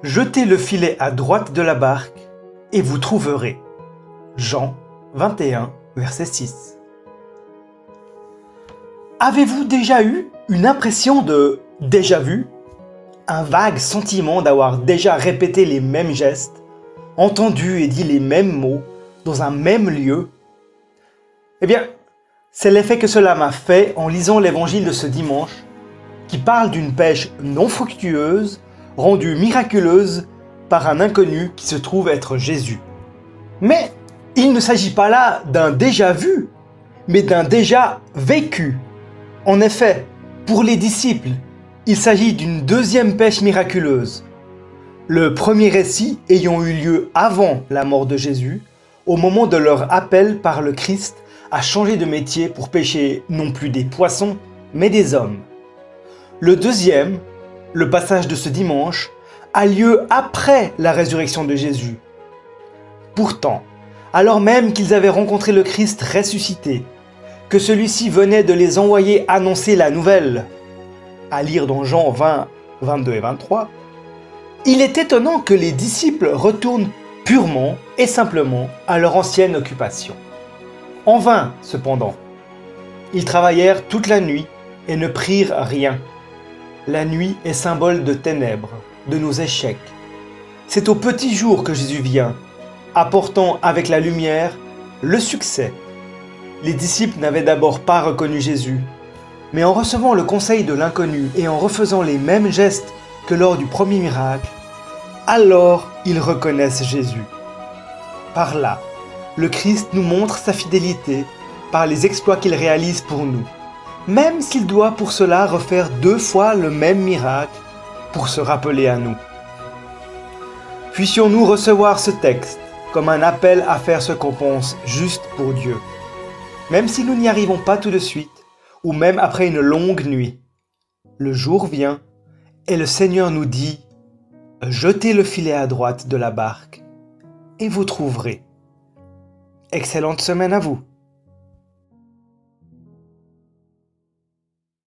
Jetez le filet à droite de la barque et vous trouverez. Jean 21, verset 6. Avez-vous déjà eu une impression de déjà vu? Un vague sentiment d'avoir déjà répété les mêmes gestes, entendu et dit les mêmes mots dans un même lieu? Eh bien, c'est l'effet que cela m'a fait en lisant l'évangile de ce dimanche, qui parle d'une pêche non fructueuse, rendue miraculeuse par un inconnu qui se trouve être Jésus. Mais il ne s'agit pas là d'un déjà vu, mais d'un déjà vécu. En effet, pour les disciples, il s'agit d'une deuxième pêche miraculeuse. Le premier récit ayant eu lieu avant la mort de Jésus, au moment de leur appel par le Christ à changer de métier pour pêcher non plus des poissons, mais des hommes. Le deuxième, le passage de ce dimanche, a lieu après la résurrection de Jésus. Pourtant, alors même qu'ils avaient rencontré le Christ ressuscité, que celui-ci venait de les envoyer annoncer la nouvelle, à lire dans Jean 20, 22 et 23, il est étonnant que les disciples retournent purement et simplement à leur ancienne occupation. En vain, cependant. Ils travaillèrent toute la nuit et ne prirent rien. La nuit est symbole de ténèbres, de nos échecs. C'est au petit jour que Jésus vient, apportant avec la lumière le succès. Les disciples n'avaient d'abord pas reconnu Jésus, mais en recevant le conseil de l'inconnu et en refaisant les mêmes gestes que lors du premier miracle, alors ils reconnaissent Jésus. Par là, le Christ nous montre sa fidélité par les exploits qu'il réalise pour nous, même s'il doit pour cela refaire 2 fois le même miracle pour se rappeler à nous. Puissions-nous recevoir ce texte comme un appel à faire ce qu'on pense juste pour Dieu, même si nous n'y arrivons pas tout de suite, ou même après une longue nuit. Le jour vient et le Seigneur nous dit « Jetez le filet à droite de la barque et vous trouverez. » Excellente semaine à vous!